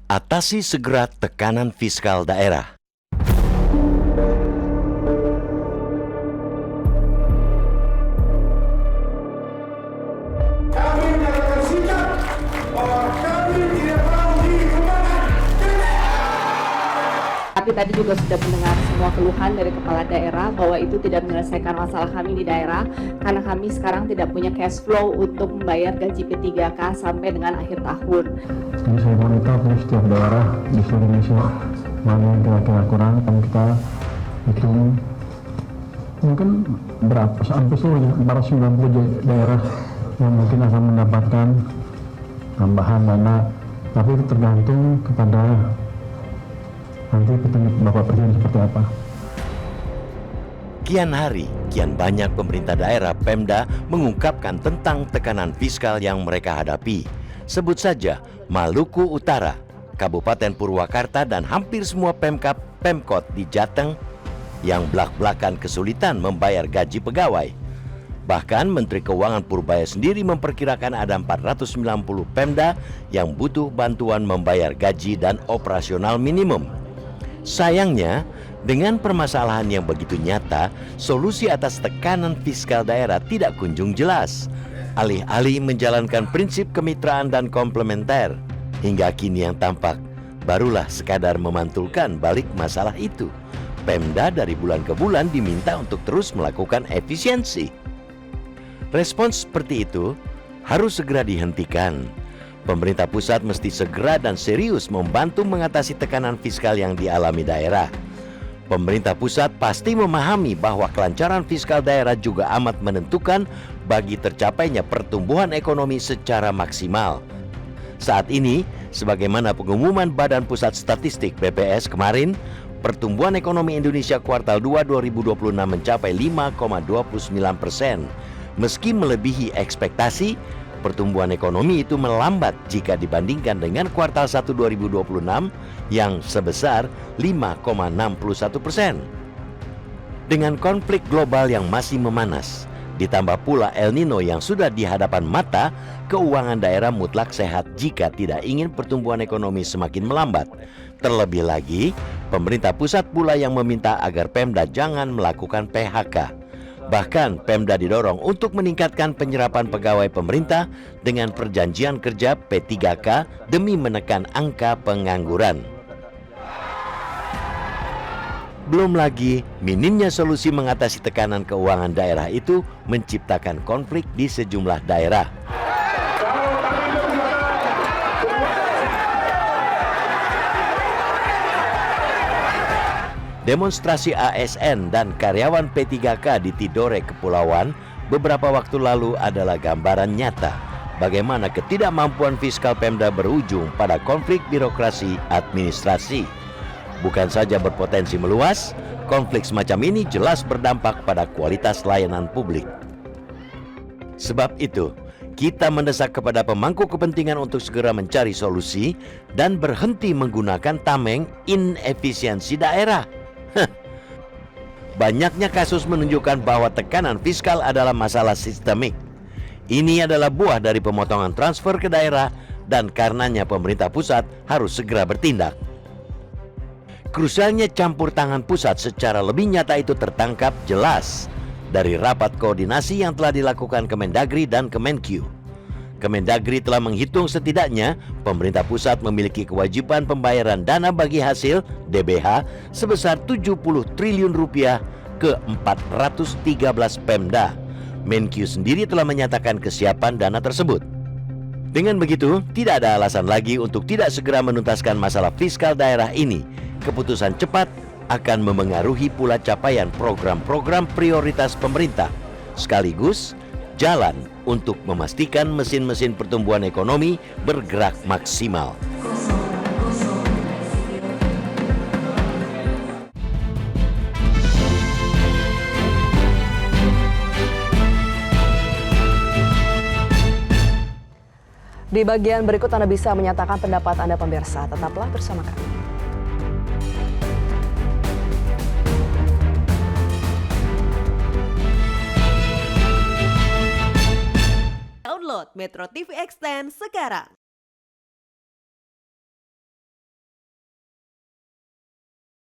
Atasi segera tekanan fiskal daerah. Kami menyatakan sikap bahwa kami tidak mau dikembangkan. Tapi tadi juga sudah mendengar semua keluhan dari kepala daerah bahwa itu tidak menyelesaikan masalah kami di daerah karena kami sekarang tidak punya cash flow untuk membayar gaji P3K sampai dengan akhir tahun. Jadi saya monitor di setiap daerah di seluruh Indonesia mana yang kira-kira kurang, dan kita hitung mungkin berapa sampai seluruhnya 490 daerah yang mungkin akan mendapatkan tambahan dana, tapi itu tergantung kepada nanti petunjuk Bapak Presiden seperti apa. Kian hari, kian banyak pemerintah daerah Pemda mengungkapkan tentang tekanan fiskal yang mereka hadapi. Sebut saja Maluku Utara, Kabupaten Purwakarta, dan hampir semua Pemkab, Pemkot di Jateng yang belak-belakan kesulitan membayar gaji pegawai. Bahkan Menteri Keuangan Purbaya sendiri memperkirakan ada 490 Pemda yang butuh bantuan membayar gaji dan operasional minimum. Sayangnya, dengan permasalahan yang begitu nyata, solusi atas tekanan fiskal daerah tidak kunjung jelas. Alih-alih menjalankan prinsip kemitraan dan komplementer, hingga kini yang tampak barulah sekadar memantulkan balik masalah itu. Pemda dari bulan ke bulan diminta untuk terus melakukan efisiensi. Respons seperti itu harus segera dihentikan. Pemerintah pusat mesti segera dan serius membantu mengatasi tekanan fiskal yang dialami daerah. Pemerintah pusat pasti memahami bahwa kelancaran fiskal daerah juga amat menentukan bagi tercapainya pertumbuhan ekonomi secara maksimal. Saat ini, sebagaimana pengumuman Badan Pusat Statistik BPS kemarin, pertumbuhan ekonomi Indonesia kuartal 2 2026 mencapai 5,29%. Meski melebihi ekspektasi, pertumbuhan ekonomi itu melambat jika dibandingkan dengan kuartal 1 2026 yang sebesar 5,61%. Dengan konflik global yang masih memanas, ditambah pula El Nino yang sudah di hadapan mata, keuangan daerah mutlak sehat jika tidak ingin pertumbuhan ekonomi semakin melambat. Terlebih lagi, pemerintah pusat pula yang meminta agar Pemda jangan melakukan PHK. Bahkan Pemda didorong untuk meningkatkan penyerapan pegawai pemerintah dengan perjanjian kerja P3K demi menekan angka pengangguran. Belum lagi, minimnya solusi mengatasi tekanan keuangan daerah itu menciptakan konflik di sejumlah daerah. Demonstrasi ASN dan karyawan P3K di Tidore, Kepulauan beberapa waktu lalu adalah gambaran nyata bagaimana ketidakmampuan fiskal Pemda berujung pada konflik birokrasi administrasi. Bukan saja berpotensi meluas, konflik semacam ini jelas berdampak pada kualitas layanan publik. Sebab itu, kita mendesak kepada pemangku kepentingan untuk segera mencari solusi dan berhenti menggunakan tameng inefisiensi daerah. Banyaknya kasus menunjukkan bahwa tekanan fiskal adalah masalah sistemik. Ini adalah buah dari pemotongan transfer ke daerah dan karenanya pemerintah pusat harus segera bertindak. Krusialnya campur tangan pusat secara lebih nyata itu tertangkap jelas dari rapat koordinasi yang telah dilakukan Kemendagri dan Kemenkyu. Kemendagri telah menghitung setidaknya pemerintah pusat memiliki kewajiban pembayaran dana bagi hasil DBH sebesar 70 triliun rupiah ke 413 Pemda. Menkyu sendiri telah menyatakan kesiapan dana tersebut. Dengan begitu, tidak ada alasan lagi untuk tidak segera menuntaskan masalah fiskal daerah ini. Keputusan cepat akan memengaruhi pula capaian program-program prioritas pemerintah, sekaligus jalan untuk memastikan mesin-mesin pertumbuhan ekonomi bergerak maksimal. Di bagian berikut Anda bisa menyatakan pendapat Anda pemirsa. Tetaplah bersama kami. Download Metro TV Extend sekarang.